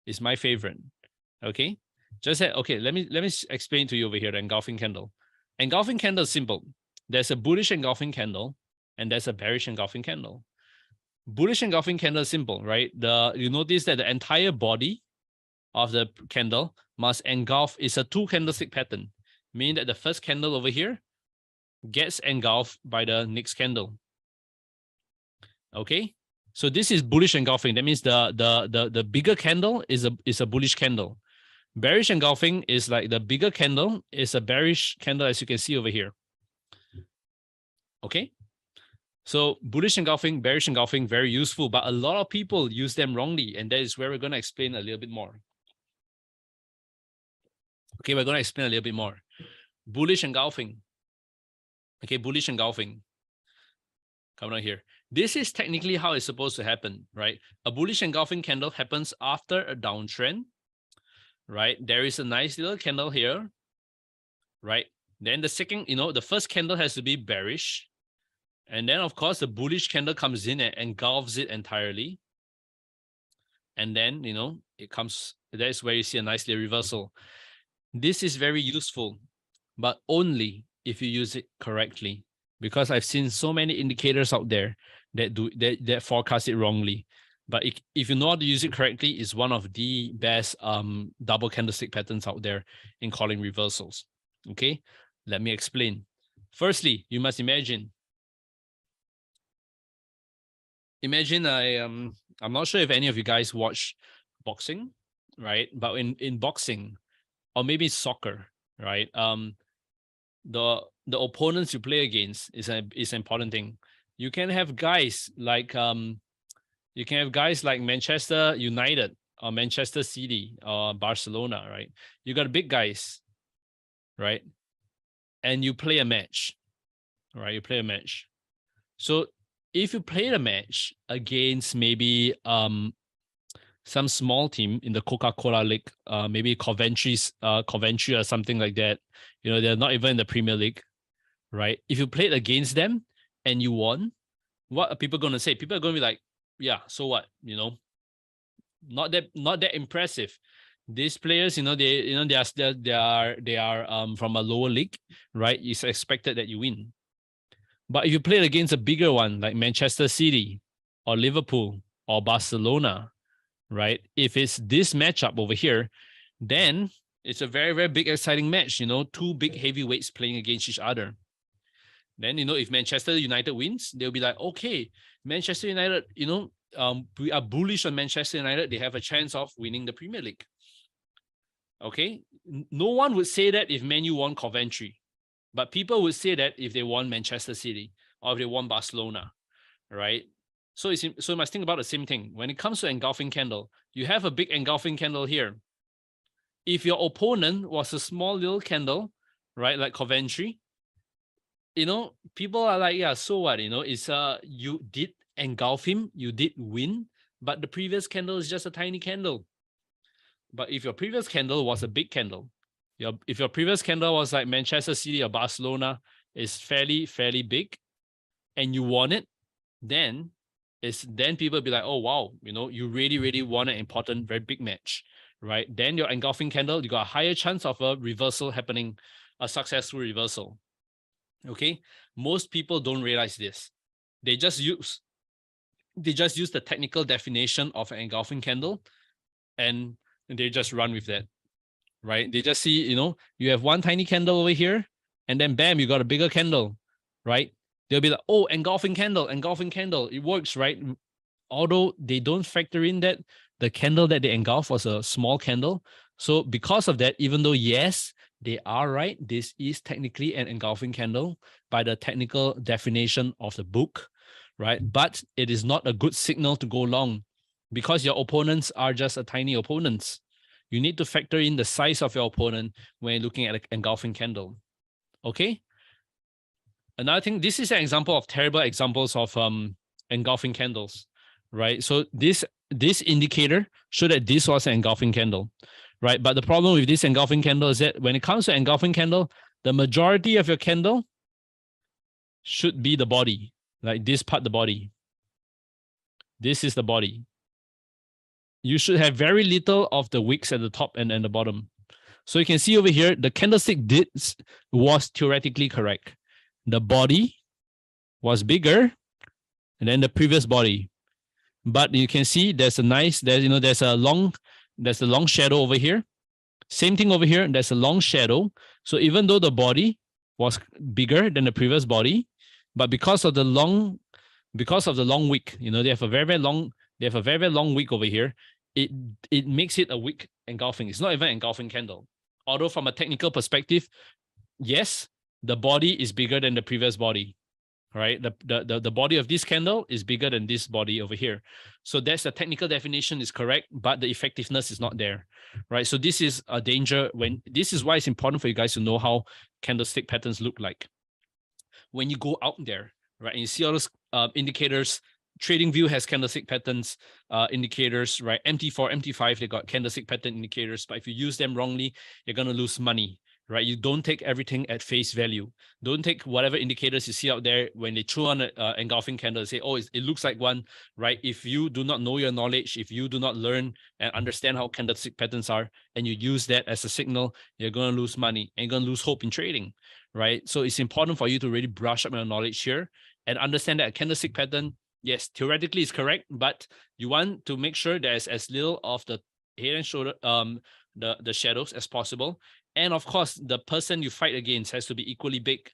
It's my favorite. Okay, let me explain to you over here the engulfing candle. Engulfing candle is simple. There's a bullish engulfing candle and there's a bearish engulfing candle. Bullish engulfing candle is simple, right? You notice that the entire body of the candle must engulf. It's a 2 candlestick pattern, meaning that the first candle over here gets engulfed by the next candle. Okay, so this is bullish engulfing. That means the bigger candle is a bullish candle. Bearish engulfing is like the bigger candle is a bearish candle, as you can see over here. Okay. So bullish engulfing, bearish engulfing, very useful, but a lot of people use them wrongly. And that is where we're going to explain a little bit more. Okay, we're going to explain a little bit more. Bullish engulfing. Okay, bullish engulfing. Come on here. This is technically how it's supposed to happen, right? A bullish engulfing candle happens after a downtrend, right? There is a nice little candle here, right? Then the second, the first candle has to be bearish. And then, of course, the bullish candle comes in and engulfs it entirely. And then, it comes, that's where you see a nice little reversal. This is very useful, but only if you use it correctly. Because I've seen so many indicators out there that forecast it wrongly. But if you know how to use it correctly, it's one of the best double candlestick patterns out there in calling reversals. Okay, let me explain. Firstly, you must imagine I'm not sure if any of you guys watch boxing, right? But in boxing, or maybe soccer, right? The opponents you play against is an important thing. You can have guys like Manchester United or Manchester City or Barcelona, right? You got big guys, right? And you play a match, right? You play a match. So if you play the match against maybe some small team in the Coca-Cola League, maybe Coventry or something like that, they're not even in the Premier League, right? If you played against them and you won, what are people going to say? People are going to be like, yeah, so what? Not that impressive. These players, they are from a lower league, right? It's expected that you win. But if you played against a bigger one like Manchester City or Liverpool or Barcelona, right? If it's this matchup over here, then it's a very, very big, exciting match, two big heavyweights playing against each other. Then, if Manchester United wins, they'll be like, okay, Manchester United, we are bullish on Manchester United. They have a chance of winning the Premier League. Okay? No one would say that if Man U won Coventry. But people would say that if they won Manchester City or if they won Barcelona, right? So you must think about the same thing. When it comes to engulfing candle, you have a big engulfing candle here. If your opponent was a small little candle, right, like Coventry, people are like, yeah, so what? It's you did engulf him, you did win, but the previous candle is just a tiny candle. But if your previous candle was a big candle, if your previous candle was like Manchester City or Barcelona, is fairly big, and you won it, then people be like, oh wow, you really won an important, very big match, right? Then your engulfing candle, you got a higher chance of a reversal happening, a successful reversal. Okay, most people don't realize this. They just use the technical definition of an engulfing candle, and they just run with that. Right? They just see, you have one tiny candle over here, and then bam, you got a bigger candle, right? They'll be like, oh, engulfing candle, it works, right? Although they don't factor in that the candle that they engulf was a small candle. So because of that, even though, yes, they are right, this is technically an engulfing candle by the technical definition of the book, right? But it is not a good signal to go long because your opponents are just a tiny opponents. You need to factor in the size of your opponent when you're looking at an engulfing candle. Okay? Another thing, this is an example of terrible examples of engulfing candles, right? So this indicator showed that this was an engulfing candle, right? But the problem with this engulfing candle is that when it comes to engulfing candle, the majority of your candle should be the body, like this part, the body. This is the body. You should have very little of the wicks at the top and the bottom. So you can see over here, the candlestick was theoretically correct. The body was bigger than the previous body. But you can see there's a long shadow over here. Same thing over here, there's a long shadow. So even though the body was bigger than the previous body, but because of the long wick, they have a very long wick over here. It makes it a wick engulfing. It's not even an engulfing candle. Although from a technical perspective, yes, the body is bigger than the previous body, right? The body of this candle is bigger than this body over here. So that's the technical definition is correct, but the effectiveness is not there, right? So this is a danger this is why it's important for you guys to know how candlestick patterns look like. When you go out there, right, and you see all those indicators, TradingView has candlestick patterns indicators, right? MT4, MT5, they got candlestick pattern indicators, but if you use them wrongly, you're going to lose money, right? You don't take everything at face value. Don't take whatever indicators you see out there when they throw on an engulfing candle and say, oh, it looks like one, right? If you do not know your knowledge, if you do not learn and understand how candlestick patterns are, and you use that as a signal, you're going to lose money and you're going to lose hope in trading, right? So it's important for you to really brush up your knowledge here and understand that a candlestick pattern, yes, theoretically is correct, but you want to make sure there's as little of the head and shoulder, the shadows as possible. And of course, the person you fight against has to be equally big.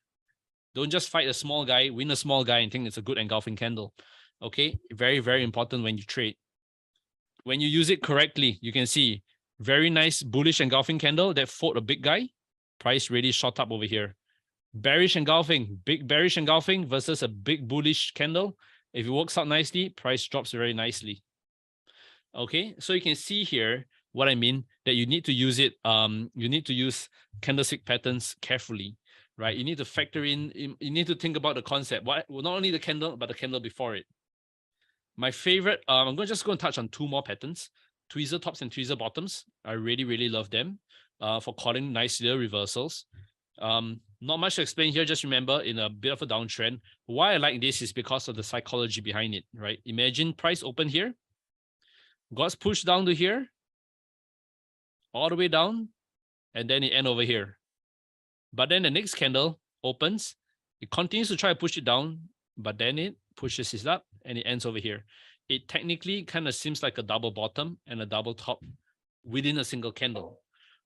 Don't just fight a small guy, win a small guy, and think it's a good engulfing candle. Okay, very, very important when you trade. When you use it correctly, you can see very nice bullish engulfing candle that fought a big guy. Price really shot up over here. Bearish engulfing, big bearish engulfing versus a big bullish candle. If it works out nicely, price drops very nicely. Okay, so you can see here what I mean, that you need to use it, you need to use candlestick patterns carefully, right? You need to factor in, you need to think about the concept, not only the candle, but the candle before it. My favorite, I'm just going to touch on two more patterns, tweezer tops and tweezer bottoms. I really, really love them for calling nice little reversals. Not much to explain here. Just remember, in a bit of a downtrend, why I like this is because of the psychology behind it, right? Imagine price open here, got pushed down to here, all the way down, and then it end over here. But then the next candle opens, it continues to try to push it down, but then it pushes it up and it ends over here. It technically kind of seems like a double bottom and a double top within a single candle,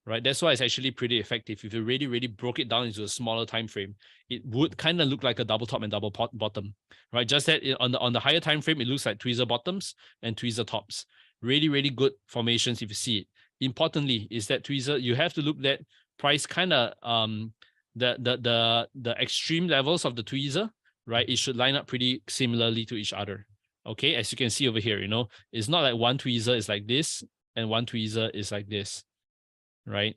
right? That's why it's actually pretty effective. If you really, really broke it down into a smaller time frame, it would kind of look like a double top and double bottom, right? Just that on the higher time frame, it looks like tweezer bottoms and tweezer tops. Really, really good formations if you see it. Importantly, is that tweezer, you have to look at price kind of the extreme levels of the tweezer, right? It should line up pretty similarly to each other. Okay, as you can see over here, it's not like one tweezer is like this and one tweezer is like this, right?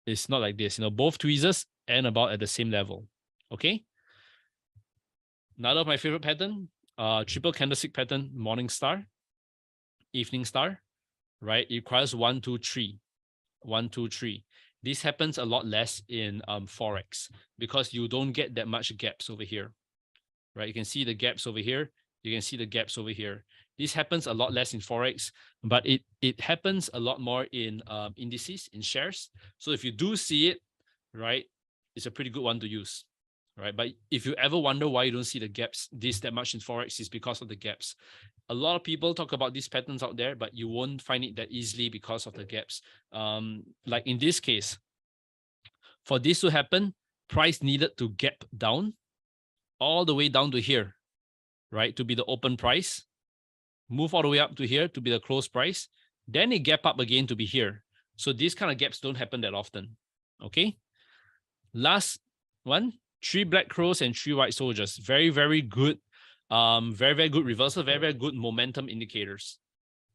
It's not like this, both tweezers end about at the same level. Okay. Another of my favorite pattern, triple candlestick pattern, morning star, evening star, right? It requires 1, 2, 3, 1, 2, 3. This happens a lot less in Forex because you don't get that much gaps over here, right? You can see the gaps over here. You can see the gaps over here. This happens a lot less in Forex, but it happens a lot more in indices, in shares. So if you do see it, right, it's a pretty good one to use, right? But if you ever wonder why you don't see the gaps that much in Forex, it's because of the gaps. A lot of people talk about these patterns out there, but you won't find it that easily because of the gaps. Like in this case, for this to happen, price needed to gap down all the way down to here, right? To be the open price, move all the way up to here to be the close price, then it gap up again to be here. So these kind of gaps don't happen that often, okay? Last one, 3 black crows and 3 white soldiers. Very, very good. Very, very good reversal, very, very good momentum indicators,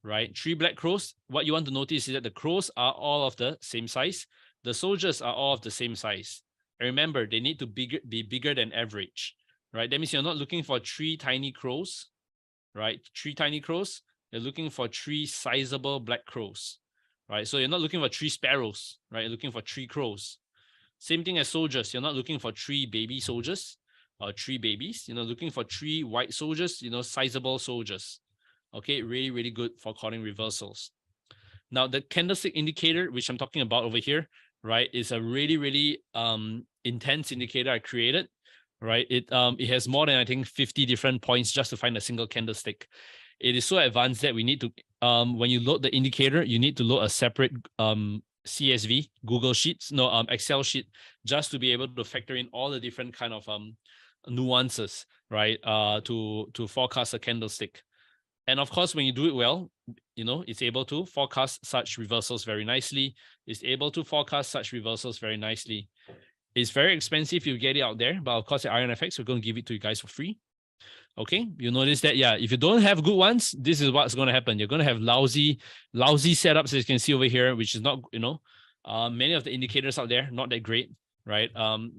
right? 3 black crows. What you want to notice is that the crows are all of the same size. The soldiers are all of the same size. And remember, they need to be bigger than average, right? That means you're not looking for 3 tiny crows, right? 3 tiny crows. You're looking for 3 sizable black crows, right? So you're not looking for 3 sparrows, right? You're looking for 3 crows. Same thing as soldiers. You're not looking for 3 baby soldiers or 3 babies. You're looking for 3 white soldiers, sizable soldiers. Okay, really, really good for calling reversals. Now, the candlestick indicator, which I'm talking about over here, right, is a really, really intense indicator I created, right? It has more than, I think, 50 different points just to find a single candlestick. It is so advanced that we need to, when you load the indicator, you need to load a separate CSV, Excel sheet, just to be able to factor in all the different kind of nuances, right, to forecast a candlestick. And of course, when you do it well, it's able to forecast such reversals very nicely. It's able to forecast such reversals very nicely. It's very expensive if you get it out there, but of course at IronFX, we're going to give it to you guys for free. Okay, you notice that, yeah, if you don't have good ones, this is what's going to happen. You're going to have lousy setups, as you can see over here, which is not, many of the indicators out there, not that great, right?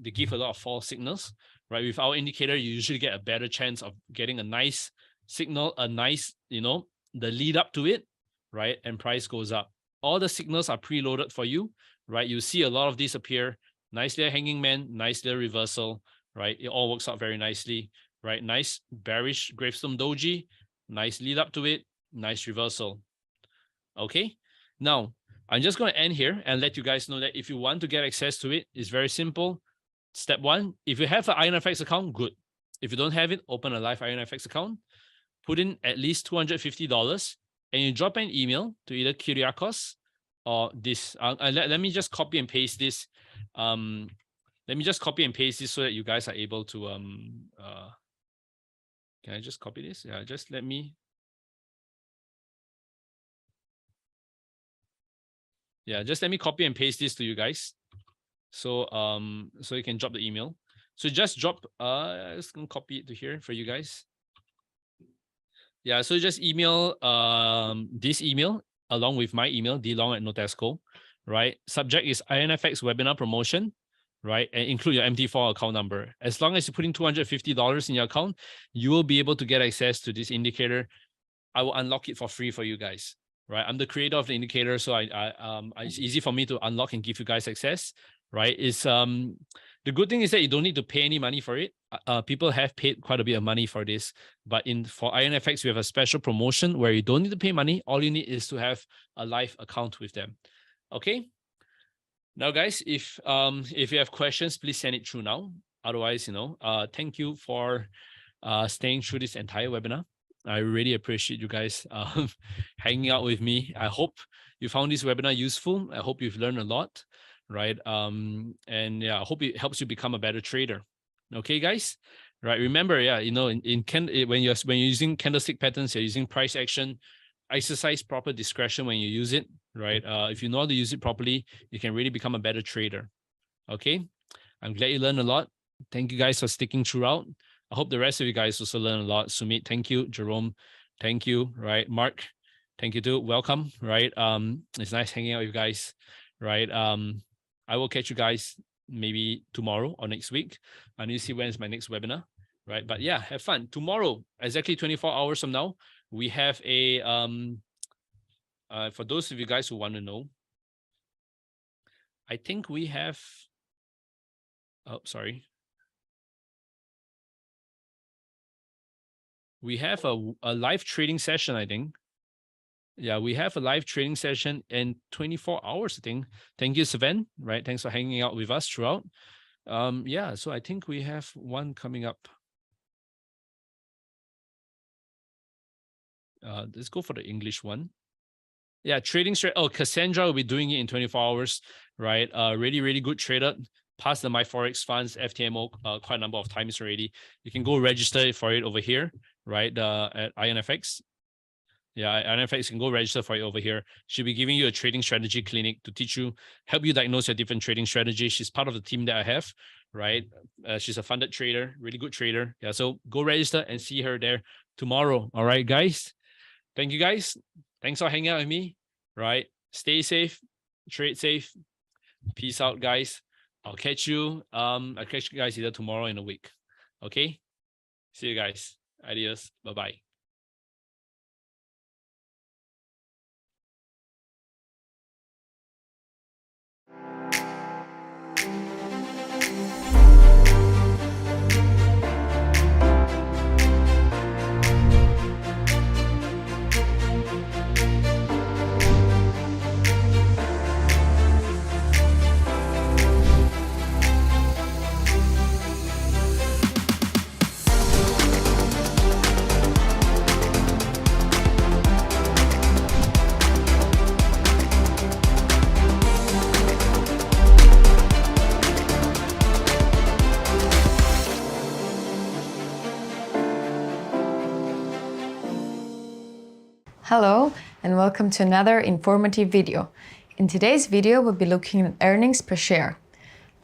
They give a lot of false signals, right? With our indicator, you usually get a better chance of getting a nice signal, the lead up to it, right? And price goes up. All the signals are preloaded for you, right? You see a lot of these appear. Nice little hanging man, nice little reversal, right? It all works out very nicely, right? Nice bearish gravestone doji, nice lead up to it, nice reversal. Okay, now I'm just going to end here and let you guys know that if you want to get access to it, it's very simple. Step one, if you have an IronFX account, good. If you don't have it, open a live IronFX account, put in at least $250, and you drop an email to either Kyriakos or this. Let me just copy and paste this. Let me just copy and paste this so that you guys are able to can I just copy this? Yeah, just let me. Yeah, just let me copy and paste this to you guys. So so you can drop the email. So just drop I'm just gonna copy it to here for you guys. Yeah, so just email this email along with my email, dlong@notesco, right? Subject is IronFX webinar promotion, right? And include your MT4 account number. As long as you put in $250 in your account, you will be able to get access to this indicator. I will unlock it for free for you guys, right? I'm the creator of the indicator, so it's easy for me to unlock and give you guys access, right? It's the good thing is that you don't need to pay any money for it. People have paid quite a bit of money for this, but for IronFX, we have a special promotion where you don't need to pay money. All you need is to have a live account with them. Okay. Now, guys, if you have questions, please send it through now. Otherwise, thank you for staying through this entire webinar. I really appreciate you guys hanging out with me. I hope you found this webinar useful. I hope you've learned a lot, right? And yeah, I hope it helps you become a better trader. Okay, guys, right? Remember, yeah, when you're using candlestick patterns, you're using price action. Exercise proper discretion when you use it, right? If you know how to use it properly, you can really become a better trader. Okay, I'm glad you learned a lot. Thank you guys for sticking throughout. I hope the rest of you guys also learn a lot. Sumit, thank you. Jerome, thank you. Right, Mark, thank you too. Welcome. Right, it's nice hanging out with you guys. Right, I will catch you guys maybe tomorrow or next week. I need to see when is my next webinar. Right, but yeah, have fun. Tomorrow, exactly 24 hours from now, we have a for those of you guys who want to know, I think we have. Oh, sorry. We have a live trading session, I think. Yeah, we have a live trading session in 24 hours, I think. Thank you, Sven. Right, thanks for hanging out with us throughout. Yeah, so I think we have one coming up. Let's go for the English one. Yeah, trading straight. Oh, Cassandra will be doing it in 24 hours, right? Really, really good trader. Passed the MyForex funds FTMO quite a number of times already. You can go register for it over here, right? At IronFX. Yeah, IronFX can go register for it over here. She'll be giving you a trading strategy clinic to teach you, help you diagnose your different trading strategies. She's part of the team that I have, right? She's a funded trader, really good trader. Yeah, so go register and see her there tomorrow. All right, guys. Thank you, guys. Thanks for hanging out with me, right? Stay safe, trade safe. Peace out, guys. I'll catch you guys either tomorrow or in a week. Okay? See you guys. Adios. Bye-bye. Hello and welcome to another informative video. In today's video, we'll be looking at earnings per share.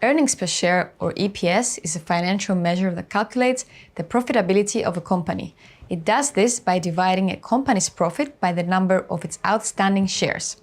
Earnings per share, or EPS, is a financial measure that calculates the profitability of a company. It does this by dividing a company's profit by the number of its outstanding shares.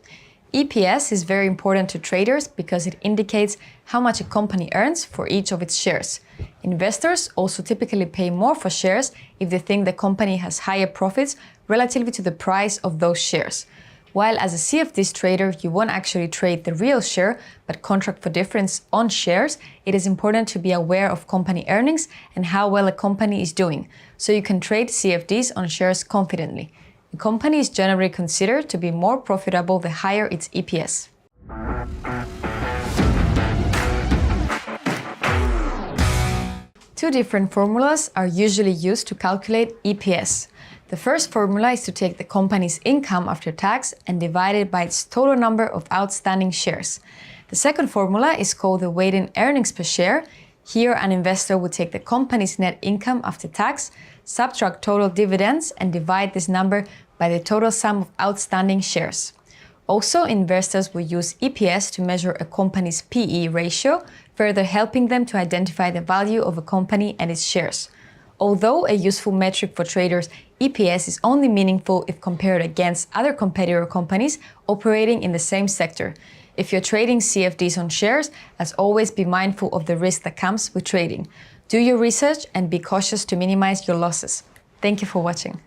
EPS is very important to traders because it indicates how much a company earns for each of its shares. Investors also typically pay more for shares if they think the company has higher profits relative to the price of those shares. While as a CFDs trader, you won't actually trade the real share, but contract for difference on shares, it is important to be aware of company earnings and how well a company is doing, so you can trade CFDs on shares confidently. A company is generally considered to be more profitable the higher its EPS. Two different formulas are usually used to calculate EPS. The first formula is to take the company's income after tax and divide it by its total number of outstanding shares. The second formula is called the weighted earnings per share. Here, an investor would take the company's net income after tax, subtract total dividends, and divide this number by the total sum of outstanding shares. Also, investors will use EPS to measure a company's PE ratio, further helping them to identify the value of a company and its shares. Although a useful metric for traders, EPS is only meaningful if compared against other competitor companies operating in the same sector. If you're trading CFDs on shares, as always, be mindful of the risk that comes with trading. Do your research and be cautious to minimize your losses. Thank you for watching.